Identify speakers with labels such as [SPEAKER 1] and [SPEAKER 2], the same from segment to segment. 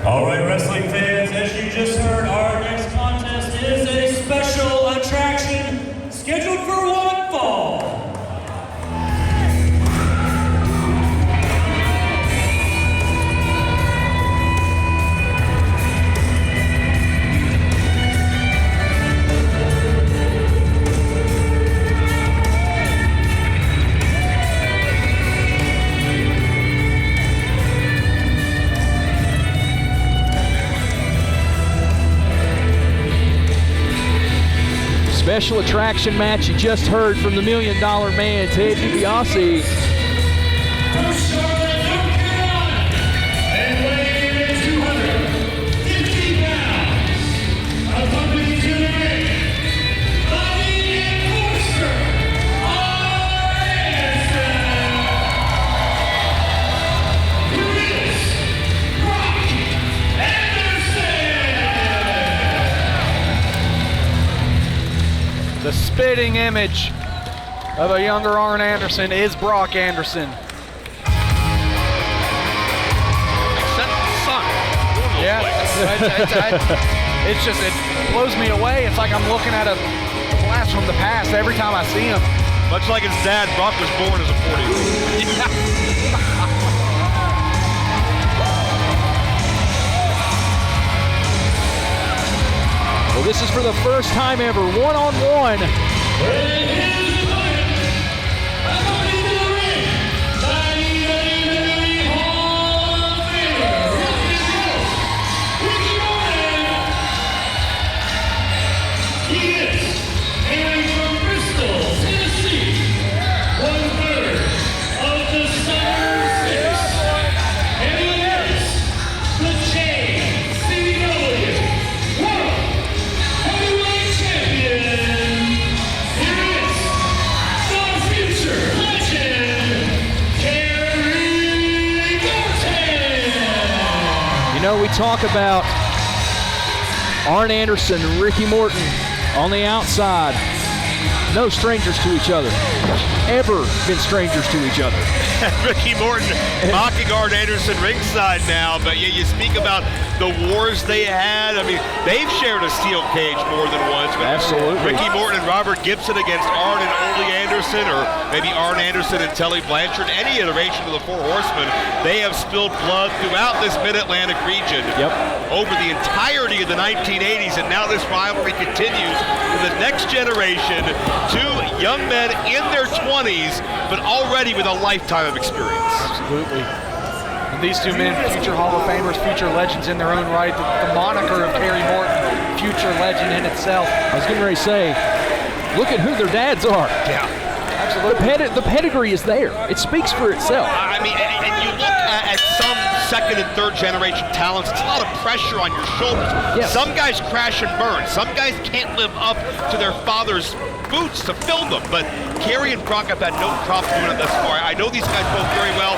[SPEAKER 1] All right, wrestling fans, as you just heard, our next contest is a special attraction scheduled for one fall.
[SPEAKER 2] Special attraction match you just heard from the $1 Million Man, Ted DiBiase.
[SPEAKER 1] From Charlotte, North Carolina, and weighing in at 250 pounds, accompanied to the ring, fighting enforcer, Who is Brock Anderson?
[SPEAKER 3] The spitting image of a younger Arn Anderson is Brock Anderson.
[SPEAKER 4] Son.
[SPEAKER 3] Yeah, it's just, it blows me away. It's like I'm looking at a flash from the past every time I see him.
[SPEAKER 4] Much like his dad, Brock was born as a 40-year-old.
[SPEAKER 2] Well, this is for the first time ever, one-on-one. You know, we talk about Arn Anderson and Ricky Morton on the outside. No strangers to each other. Ever been strangers to each other.
[SPEAKER 4] Ricky Morton mocking Arn Anderson ringside now, but yeah, you speak about the wars they had. I mean, they've shared a steel cage more than once.
[SPEAKER 2] Absolutely.
[SPEAKER 4] Ricky Morton and Robert Gibson against Arn and Ole Anderson, or maybe Arn Anderson and Tully Blanchard, any iteration of the Four Horsemen. They have spilled blood throughout this Mid-Atlantic region over the entirety of the 1980s, and now this rivalry continues for the next generation. Two young men in their 20s, but already with a lifetime of experience.
[SPEAKER 3] Absolutely. And these two men, future Hall of Famers, future legends in their own right. The moniker of Kerry Morton, future legend in itself.
[SPEAKER 2] I was getting ready to say, look at who their dads are.
[SPEAKER 4] Yeah.
[SPEAKER 2] Absolutely. The pedigree is there. It speaks for itself.
[SPEAKER 4] I mean, and you look at some second and third generation talents, it's a lot of pressure on your shoulders.
[SPEAKER 2] Yes.
[SPEAKER 4] Some guys crash and burn. Some guys can't live up to their father's boots to fill them, but Kerry and Brock have had no problem doing it thus far. I know these guys both very well.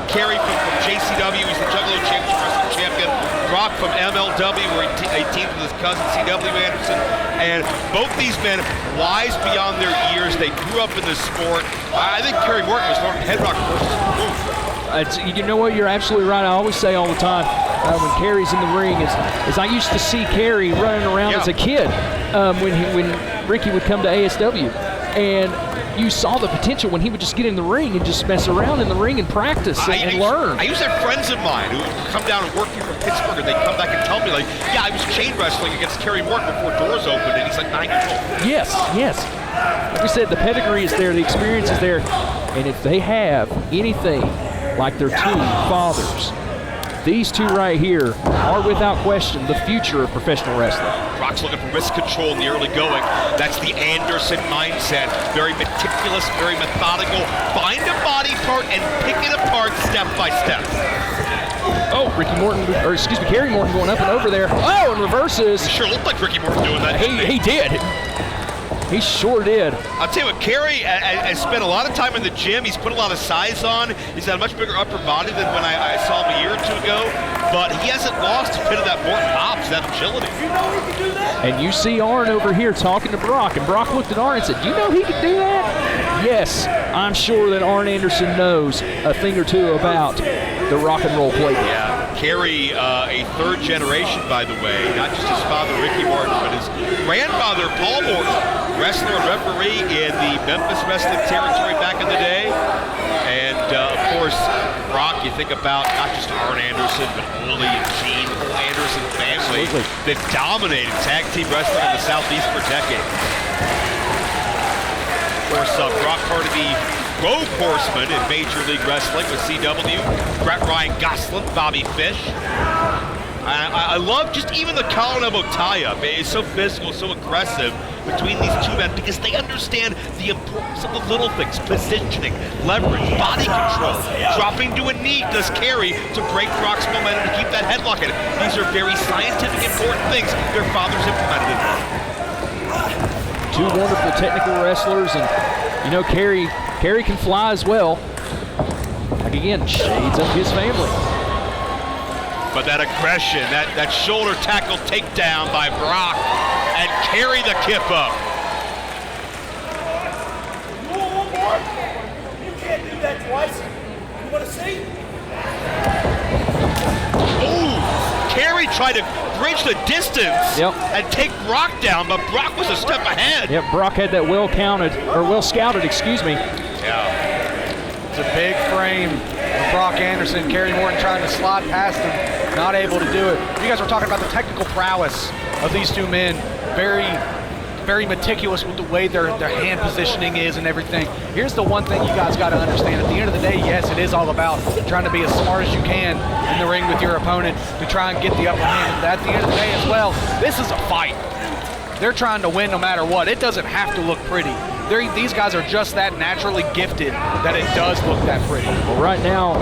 [SPEAKER 4] Kerry from JCW, he's the Juggalo Championship Wrestling Champion. Brock from MLW, where he teamed with his cousin C.W. Anderson. And both these men, wise beyond their years, they grew up in this sport. I think Kerry Morton was learning head rock versus
[SPEAKER 2] You know what? You're absolutely right. I always say all the time when Kerry's in the ring is I used to see Kerry running around as a kid when Ricky would come to ASW, and you saw the potential when he would just get in the ring and just mess around in the ring and practice and learn.
[SPEAKER 4] I used to have friends of mine who would come down and work here from Pittsburgh, and they'd come back and tell me, like, yeah, I was chain wrestling against Kerry Morton before doors opened, and he's like 9 years old.
[SPEAKER 2] Yes. Like we said, the pedigree is there, the experience is there, and if they have anything like their two fathers, these two right here are without question the future of professional wrestling.
[SPEAKER 4] Brock's looking for risk control in the early going. That's the Anderson mindset. Very meticulous, very methodical. Find a body part and pick it apart step by step.
[SPEAKER 2] Oh, Kerry Morton going up and over there. Oh, and reverses.
[SPEAKER 4] It sure looked like Ricky Morton doing that.
[SPEAKER 2] He did. He sure did.
[SPEAKER 4] I'll tell you what, Kerry has spent a lot of time in the gym. He's put a lot of size on. He's got a much bigger upper body than when I saw him a year or two ago. But he hasn't lost a bit of that Morton hops, that agility.
[SPEAKER 1] You know he can do that?
[SPEAKER 2] And you see Arn over here talking to Brock, and Brock looked at Arn and said, "Do you know he could do that?" Yes, I'm sure that Arn Anderson knows a thing or two about the rock and roll playbook.
[SPEAKER 4] Yeah, Kerry, a third generation, by the way, not just his father, Ricky Morton, but his grandfather, Paul Morton, wrestler and referee in the Memphis wrestling territory back in the day. And, of course, Brock, you think about not just Arn Anderson, but Ole and Gene, the whole Anderson family that dominated tag team wrestling in the Southeast for decades. Of course, Brock part of the Rogue Horsemen in Major League Wrestling with CW, Brett Ryan Goslin, Bobby Fish. I love just even the collar and elbow tie-up. It's so physical, so aggressive between these two men because they understand the importance of the little things, positioning, leverage, body control. Dropping to a knee does Kerry to break Brock's momentum to keep that headlock in. These are very scientific, important things their fathers implemented in them.
[SPEAKER 2] Two wonderful technical wrestlers, and you know Kerry can fly as well. Like again, shades of his family.
[SPEAKER 4] But that aggression, that shoulder tackle takedown by Brock, and Kerry the kip up.
[SPEAKER 5] You want one more? You can't do that twice. You want to see?
[SPEAKER 4] Ooh, Kerry tried to bridge the distance and take Brock down, but Brock was a step ahead.
[SPEAKER 2] Yep, Brock had that well scouted, excuse me.
[SPEAKER 4] Yeah.
[SPEAKER 3] It's a big frame of Brock Anderson. Kerry Morton trying to slide past him, not able to do it. You guys were talking about the technical prowess of these two men. Very, very meticulous with the way their hand positioning is and everything. Here's the one thing you guys got to understand. At the end of the day, yes, it is all about trying to be as smart as you can in the ring with your opponent to try and get the upper hand. But at the end of the day as well, this is a fight. They're trying to win no matter what. It doesn't have to look pretty. These guys are just that naturally gifted that it does look that pretty.
[SPEAKER 2] Well, right now,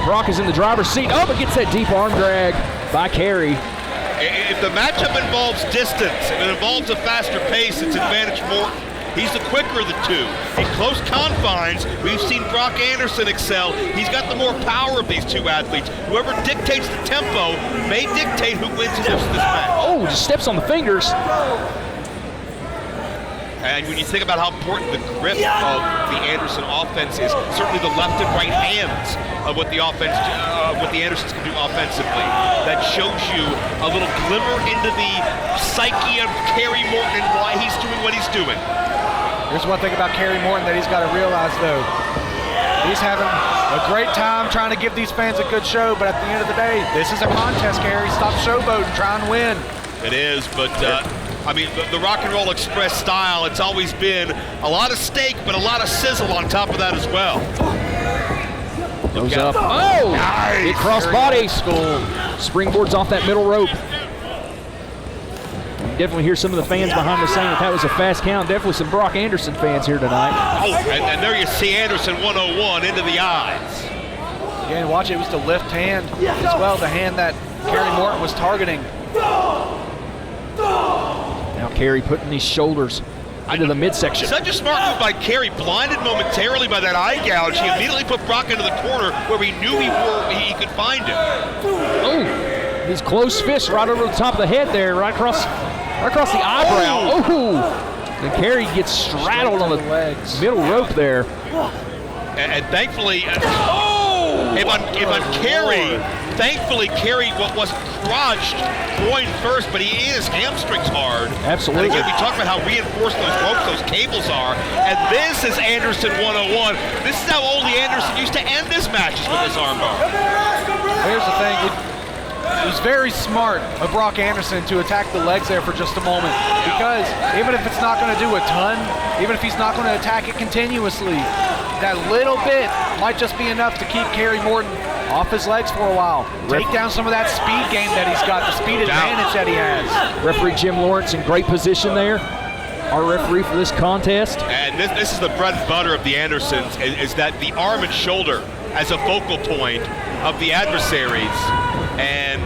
[SPEAKER 2] Brock is in the driver's seat. Oh, but gets that deep arm drag by Kerry.
[SPEAKER 4] If the matchup involves distance, if it involves a faster pace, it's advantage Morton. He's the quicker of the two. In close confines, we've seen Brock Anderson excel. He's got the more power of these two athletes. Whoever dictates the tempo may dictate who wins in this match.
[SPEAKER 2] Oh, just steps on the fingers.
[SPEAKER 4] And when you think about how important the grip of the Anderson offense is, certainly the left and right hands of what the Andersons can do offensively, that shows you a little glimmer into the psyche of Kerry Morton and why he's doing what he's doing.
[SPEAKER 3] Here's one thing about Kerry Morton that he's got to realize, though. He's having a great time trying to give these fans a good show, but at the end of the day, this is a contest, Kerry. Stop showboating, try and win.
[SPEAKER 4] It is, but I mean, the Rock and Roll Express style, it's always been a lot of steak, but a lot of sizzle on top of that as well.
[SPEAKER 2] Goes up. Oh!
[SPEAKER 4] Nice.
[SPEAKER 2] Big cross body. Springboards off that middle rope. You definitely hear some of the fans behind us saying that was a fast count. Definitely some Brock Anderson fans here tonight.
[SPEAKER 4] Oh, and there you see Anderson 101 into the eyes.
[SPEAKER 3] Again, watch it. It was the left hand as well, the hand that Kerry Morton was targeting.
[SPEAKER 2] Now Kerry putting these shoulders into the midsection.
[SPEAKER 4] Such a smart move by Kerry, blinded momentarily by that eye gouge. He immediately put Brock into the corner where he knew he could find him.
[SPEAKER 2] Oh, these close fists right over the top of the head there, right across the eyebrow. Oh, and Kerry gets straddled on the middle rope there.
[SPEAKER 4] And thankfully, if on Kerry, thankfully Kerry wasn't crushed groin first, but he is hamstrings hard.
[SPEAKER 2] Absolutely.
[SPEAKER 4] And again, we talked about how reinforced those ropes, those cables are. And this is Anderson 101. This is how Ole Anderson used to end his matches with his armbar.
[SPEAKER 3] Here's the thing. It was very smart of Brock Anderson to attack the legs there for just a moment, because even if it's not going to do a ton, even if he's not going to attack it continuously, that little bit might just be enough to keep Kerry Morton off his legs for a while. Take down some of that speed game that he's got, the speed advantage that he has.
[SPEAKER 2] Referee Jim Lawrence in great position there. Our referee for this contest.
[SPEAKER 4] And this is the bread and butter of the Andersons, is that the arm and shoulder as a focal point of the adversaries. And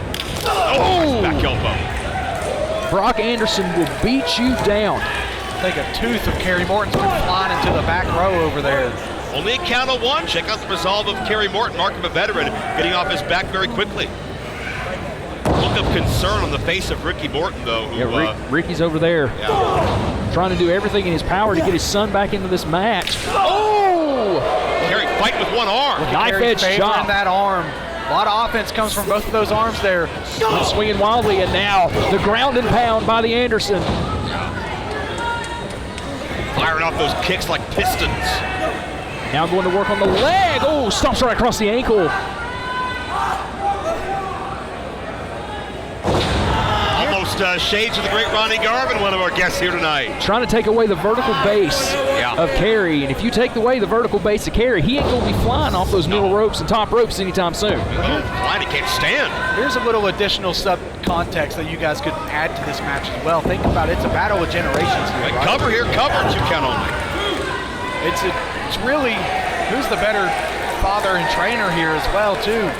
[SPEAKER 4] back elbow.
[SPEAKER 2] Brock Anderson will beat you down.
[SPEAKER 3] I think a tooth of Kerry Morton's been flying into the back row over there.
[SPEAKER 4] Only a count of one. Check out the resolve of Kerry Morton, mark him a veteran, getting off his back very quickly. Look of concern on the face of Ricky Morton, though.
[SPEAKER 2] Ricky's over there.
[SPEAKER 4] Yeah.
[SPEAKER 2] Trying to do everything in his power to get his son back into this match. Oh!
[SPEAKER 4] Kerry fight with one arm.
[SPEAKER 2] Knife edge chop.
[SPEAKER 3] That arm A lot of offense comes from both of those arms there.
[SPEAKER 2] Swinging wildly, and now the ground and pound by the Anderson.
[SPEAKER 4] Firing off those kicks like pistons.
[SPEAKER 2] Now going to work on the leg. Oh, stomps right across the ankle.
[SPEAKER 4] Almost shades of the great Ronnie Garvin, one of our guests here tonight.
[SPEAKER 2] Trying to take away the vertical base of Kerry. And if you take away the vertical base of Kerry, he ain't going to be flying off those middle ropes and top ropes anytime soon.
[SPEAKER 4] Flying, he can't stand.
[SPEAKER 3] Here's a little additional sub-context that you guys could add to this match as well. Think about it. It's a battle of generations here, right?
[SPEAKER 4] Cover here, cover, 2 count only.
[SPEAKER 3] It's really who's the better father and trainer here as well, too.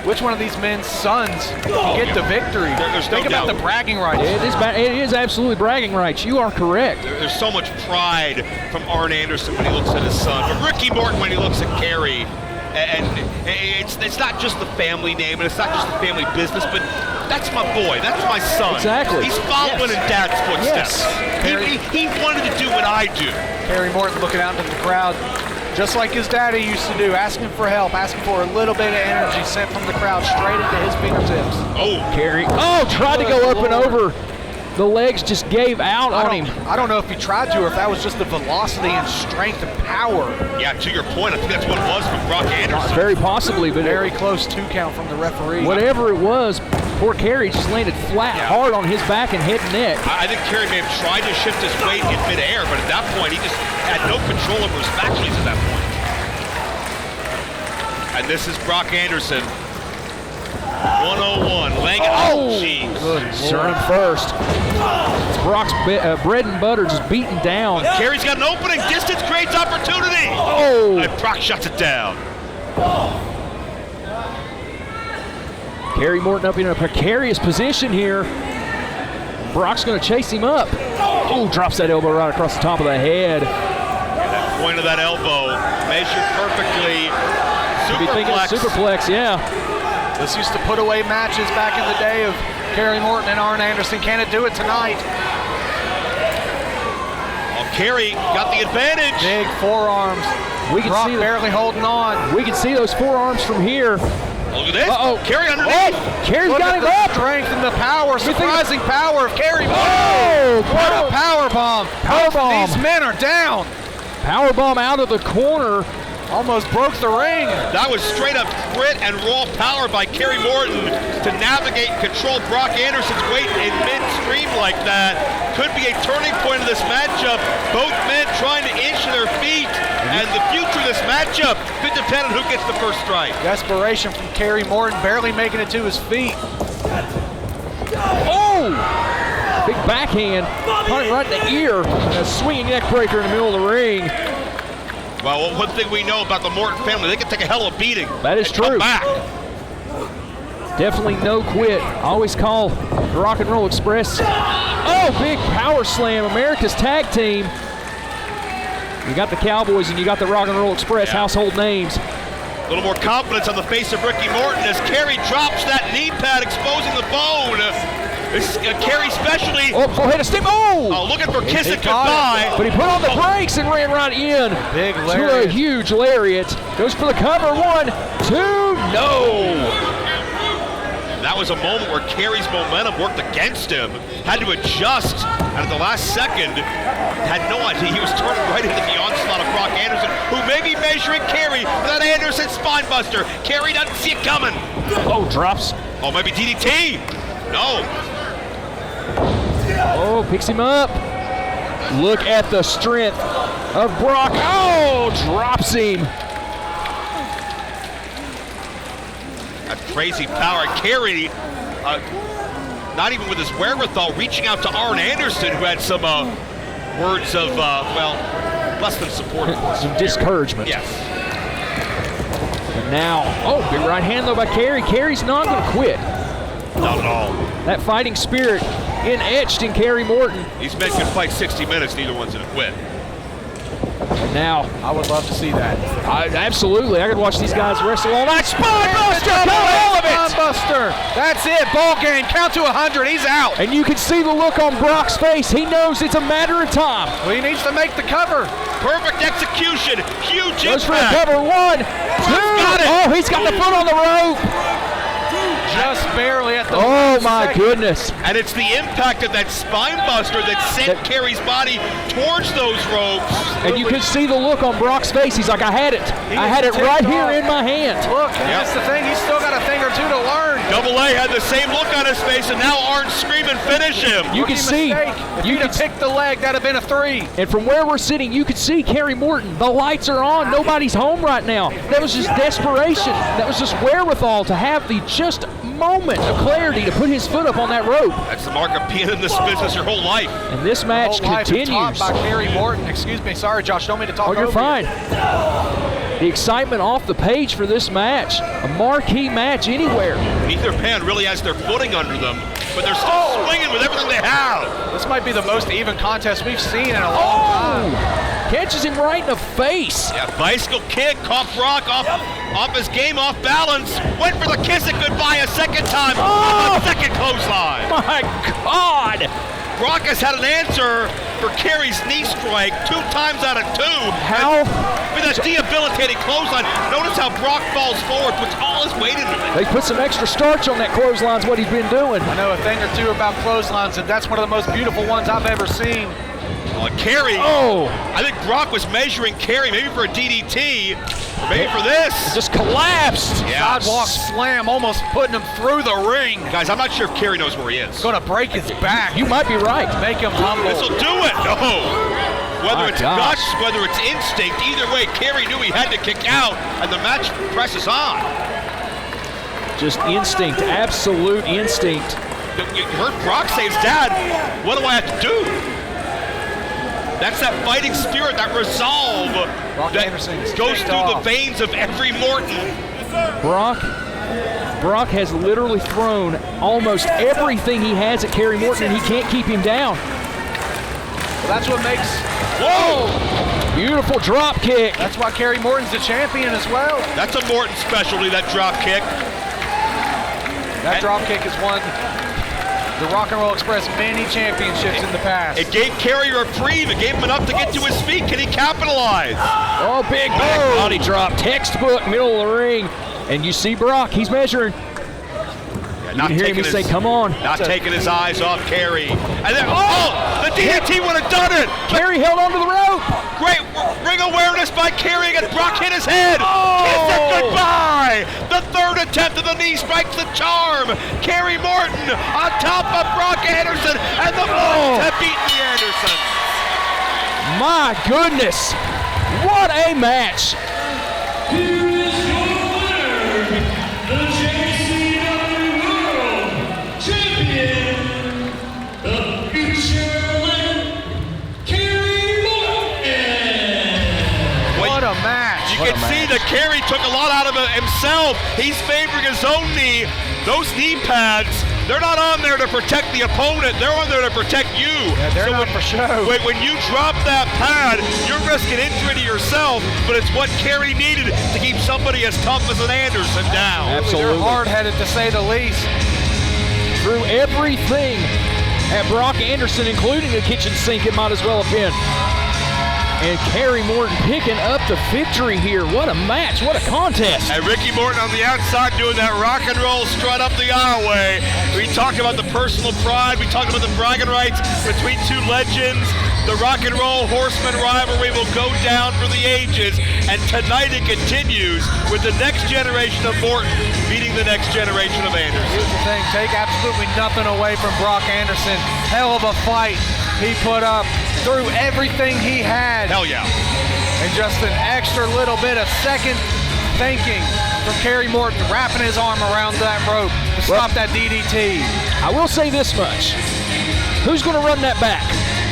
[SPEAKER 3] Which one of these men's sons can get the victory? Think about the bragging rights.
[SPEAKER 2] It is absolutely bragging rights. You are correct.
[SPEAKER 4] There's so much pride from Arn Anderson when he looks at his son, from Ricky Morton when he looks at Kerry. And it's not just the family name, and it's not just the family business, but that's my boy, that's my son.
[SPEAKER 2] Exactly.
[SPEAKER 4] He's following in Dad's footsteps.
[SPEAKER 2] Yes.
[SPEAKER 4] He wanted to do what I do.
[SPEAKER 3] Kerry Morton looking out into the crowd, just like his daddy used to do, asking for help, asking for a little bit of energy sent from the crowd straight into his fingertips.
[SPEAKER 4] Oh,
[SPEAKER 2] Kerry. Oh, tried to go up and over. The legs just gave out on him.
[SPEAKER 3] I don't know if he tried to or if that was just the velocity and strength and power.
[SPEAKER 4] Yeah, to your point, I think that's what it was from Brock Anderson.
[SPEAKER 2] Very possibly, but
[SPEAKER 3] very close 2 count from the referee.
[SPEAKER 2] Whatever it was, poor Kerry just landed flat hard on his back and head and neck.
[SPEAKER 4] I think Kerry may have tried to shift his weight in midair, but at that point, he just had no control over his faculties at that point. And this is Brock Anderson. 101, laying it. Oh, jeez.
[SPEAKER 2] Sternum first. Brock's bread and butter just beaten down.
[SPEAKER 4] Kerry's got an opening. Distance creates opportunity.
[SPEAKER 2] Oh.
[SPEAKER 4] And Brock shuts it down.
[SPEAKER 2] Kerry Morton up in a precarious position here. Brock's going to chase him up. Oh, drops that elbow right across the top of the head.
[SPEAKER 4] And that point of that elbow measured perfectly.
[SPEAKER 2] Be thinking of superplex, yeah.
[SPEAKER 3] This used to put away matches back in the day of Kerry Morton and Arn Anderson. Can it do it tonight?
[SPEAKER 4] Well, Kerry got the advantage.
[SPEAKER 3] Big forearms.
[SPEAKER 2] We can
[SPEAKER 3] Brock
[SPEAKER 2] see
[SPEAKER 3] barely holding on.
[SPEAKER 2] We can see those forearms from here.
[SPEAKER 4] Look at this.
[SPEAKER 2] Uh-oh.
[SPEAKER 4] Kerry underneath.
[SPEAKER 2] Kerry's
[SPEAKER 3] Look
[SPEAKER 2] got
[SPEAKER 3] at
[SPEAKER 2] him
[SPEAKER 3] the
[SPEAKER 2] up.
[SPEAKER 3] strength and the power, surprising power of Kerry Morton.
[SPEAKER 2] Oh,
[SPEAKER 3] what a power bomb.
[SPEAKER 2] Power bomb.
[SPEAKER 3] These men are down.
[SPEAKER 2] Power bomb out of the corner.
[SPEAKER 3] Almost broke the ring.
[SPEAKER 4] That was straight up grit and raw power by Kerry Morton to navigate and control Brock Anderson's weight in midstream like that. Could be a turning point of this matchup. Both men trying to inch their feet, and the future of this matchup could depend on who gets the first strike.
[SPEAKER 3] Desperation from Kerry Morton, barely making it to his feet.
[SPEAKER 2] Oh! Big backhand, caught him right in the ear. A swinging neck breaker in the middle of the ring.
[SPEAKER 4] Well, one thing we know about the Morton family, they can take a hell of a beating.
[SPEAKER 2] That is true.
[SPEAKER 4] Come back.
[SPEAKER 2] Definitely no quit. Always call the Rock and Roll Express. Oh, big power slam. America's tag team. You got the Cowboys and you got the Rock and Roll Express, household names.
[SPEAKER 4] A little more confidence on the face of Ricky Morton as Kerry drops that knee pad, exposing the bone. This is Kerry specialty.
[SPEAKER 2] Oh, hit a step. Oh!
[SPEAKER 4] Looking for kiss it goodbye.
[SPEAKER 2] But he put on the brakes and ran right in.
[SPEAKER 3] Big
[SPEAKER 2] to
[SPEAKER 3] lariat.
[SPEAKER 2] a huge lariat. Goes for the cover. 1, 2, no.
[SPEAKER 4] That was a moment where Kerry's momentum worked against him. Had to adjust, and at the last second, had no idea he was turning right into the onslaught of Brock Anderson, who may be measuring Kerry for that Anderson spine buster. Kerry doesn't see it coming.
[SPEAKER 2] Oh, drops.
[SPEAKER 4] Oh, maybe DDT. No.
[SPEAKER 2] Oh, picks him up. Look at the strength of Brock. Oh, drops him.
[SPEAKER 4] That crazy power. Kerry, not even with his wherewithal, reaching out to Arn Anderson, who had some words of, less than support.
[SPEAKER 2] Some discouragement.
[SPEAKER 4] Yes.
[SPEAKER 2] And now, big right hand though by Kerry. Kerry's not going to quit.
[SPEAKER 4] Not at all.
[SPEAKER 2] That fighting spirit etched in Kerry Morton.
[SPEAKER 4] These men can fight 60 minutes, neither one's going to quit.
[SPEAKER 2] And now,
[SPEAKER 3] I would love to see that.
[SPEAKER 2] Absolutely. I could watch these guys wrestle all night. Spinebuster! All of it!
[SPEAKER 3] Spinebuster! That's it. Ball game. Count to 100. He's out.
[SPEAKER 2] And you can see the look on Brock's face. He knows it's a matter of time.
[SPEAKER 3] Well, he needs to make the cover.
[SPEAKER 4] Perfect execution. Huge
[SPEAKER 2] Goes for the
[SPEAKER 4] impact.
[SPEAKER 2] cover. 1, 2.
[SPEAKER 4] Got it.
[SPEAKER 2] Oh, he's got the foot on the rope.
[SPEAKER 3] just barely at the
[SPEAKER 2] Oh, my
[SPEAKER 3] second.
[SPEAKER 2] goodness.
[SPEAKER 4] And it's the impact of that spine buster that sent Kerry's body towards those ropes.
[SPEAKER 2] And you could see the look on Brock's face. He's like, I had it. I had it right here in my hand.
[SPEAKER 3] Look, and that's the thing. He's still got a thing or two to learn.
[SPEAKER 4] Double A had the same look on his face, and now Arn's screaming, finish him.
[SPEAKER 2] You can see.
[SPEAKER 3] If you'd have picked the leg, that'd have been a 3.
[SPEAKER 2] And from where we're sitting, you could see Kerry Morton. The lights are on. Nobody's home right now. That was just desperation. That was just wherewithal to have the just moment of clarity to put his foot up on that rope.
[SPEAKER 4] That's the mark of being in this business your whole life.
[SPEAKER 2] And this match continues.
[SPEAKER 3] Taught by Kerry Morton. Excuse me. Sorry, Josh. Don't mean to talk over
[SPEAKER 2] you're
[SPEAKER 3] you.
[SPEAKER 2] fine. The excitement off the page for this match. A marquee match anywhere.
[SPEAKER 4] Neither band really has their footing under them, but they're still swinging with everything they have.
[SPEAKER 3] This might be the most even contest we've seen in a long time.
[SPEAKER 2] Catches him right in the face.
[SPEAKER 4] Yeah, bicycle kick, caught Brock off his game, off balance. Went for the kiss it goodbye a second time.
[SPEAKER 2] Oh!
[SPEAKER 4] Second clothesline.
[SPEAKER 2] My God.
[SPEAKER 4] Brock has had an answer for Kerry's knee strike 2 times out of 2.
[SPEAKER 2] How?
[SPEAKER 4] With a debilitating clothesline. Notice how Brock falls forward, puts all his weight into it.
[SPEAKER 2] They put some extra starch on that clothesline's what he's been doing.
[SPEAKER 3] I know a thing or two about clotheslines, and that's one of the most beautiful ones I've ever seen.
[SPEAKER 4] Kerry.
[SPEAKER 2] Oh.
[SPEAKER 4] I think Brock was measuring Kerry, maybe for a DDT, or maybe for this.
[SPEAKER 2] Just collapsed.
[SPEAKER 4] Yeah.
[SPEAKER 3] Sidewalk slam, almost putting him through the ring.
[SPEAKER 4] Guys, I'm not sure if Kerry knows where he is.
[SPEAKER 3] Gonna break his back.
[SPEAKER 2] You might be right.
[SPEAKER 3] Make him humble.
[SPEAKER 4] This will do it. No. Whether
[SPEAKER 2] My
[SPEAKER 4] it's
[SPEAKER 2] gosh.
[SPEAKER 4] guts, whether it's instinct, either way, Kerry knew he had to kick out, and the match presses on.
[SPEAKER 2] Just instinct, absolute instinct.
[SPEAKER 4] You heard Brock say, Dad, what do I have to do? That's that fighting spirit, that resolve that
[SPEAKER 3] Anderson's
[SPEAKER 4] goes
[SPEAKER 3] kicked
[SPEAKER 4] through
[SPEAKER 3] off.
[SPEAKER 4] the veins of every Morton.
[SPEAKER 2] Brock has literally thrown almost everything he has at Kerry Morton, and he can't keep him down.
[SPEAKER 3] Well, that's what makes.
[SPEAKER 4] Whoa!
[SPEAKER 2] Beautiful drop kick.
[SPEAKER 3] That's why Kerry Morton's the champion as well.
[SPEAKER 4] That's a Morton specialty, that drop kick.
[SPEAKER 3] That drop kick has won the Rock and Roll Express many championships in the past.
[SPEAKER 4] It gave Kerry a reprieve. It gave him enough to get to his feet. Can he capitalize?
[SPEAKER 2] Oh, big back body drop. Textbook, middle of the ring. And you see Brock, he's measuring. You can hear him say, come on.
[SPEAKER 4] Not taking his eyes off Kerry. And then, the DDT would have done it.
[SPEAKER 2] Kerry held onto the rope.
[SPEAKER 4] Great ring awareness by Kerry, and Brock hit his head.
[SPEAKER 2] Oh!
[SPEAKER 4] Kiss it goodbye. The third attempt of the knee strikes the charm. Kerry Morton on top of Brock Anderson, and the Mortons have beaten the Andersons.
[SPEAKER 2] My goodness. What a match.
[SPEAKER 1] Here is your winner, the JCW World Champion, the future-led Kerry Morton.
[SPEAKER 3] What a match.
[SPEAKER 4] You can see that Kerry took a lot out of it himself. He's favoring his own knee. Those knee pads, they're not on there to protect the opponent. They're on there to protect you.
[SPEAKER 3] Yeah, they're not for show.
[SPEAKER 4] When you drop that pad, you're risking injury to yourself, but it's what Kerry needed to keep somebody as tough as an Anderson down.
[SPEAKER 2] Absolutely.
[SPEAKER 3] They're hard-headed, to say the least.
[SPEAKER 2] Threw everything at Brock Anderson, including the kitchen sink, it might as well have been. And Kerry Morton picking up the victory here. What a match, what a contest.
[SPEAKER 4] And Ricky Morton on the outside doing that rock and roll strut up the aisleway. We talked about the personal pride. We talked about the bragging rights between two legends. The rock and roll horseman rivalry will go down for the ages. And tonight it continues with the next generation of Morton beating the next generation of Anderson.
[SPEAKER 3] Here's the thing, take absolutely nothing away from Brock Anderson. Hell of a fight he put up, through everything he had.
[SPEAKER 4] Hell yeah.
[SPEAKER 3] And just an extra little bit of second thinking from Kerry Morton, wrapping his arm around that rope to stop that DDT.
[SPEAKER 2] I will say this much. Who's going to run that back?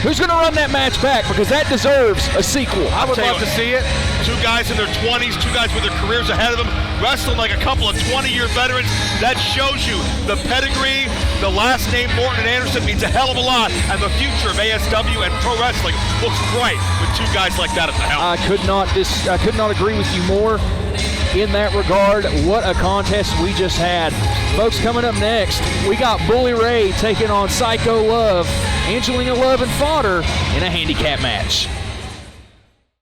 [SPEAKER 2] Who's going to run that match back? Because that deserves a sequel.
[SPEAKER 3] I would
[SPEAKER 4] tell you
[SPEAKER 3] love to see it.
[SPEAKER 4] Two guys in their 20s, two guys with their careers ahead of them, wrestling like a couple of 20-year veterans. That shows you the pedigree, the last name Morton and Anderson means a hell of a lot, and the future of ASW and pro wrestling looks bright with two guys like that at the helm.
[SPEAKER 2] I could not agree with you more in that regard. What a contest we just had. Folks, coming up next, we got Bully Ray taking on Psycho Love, Angelina Love and Fodder in a handicap match.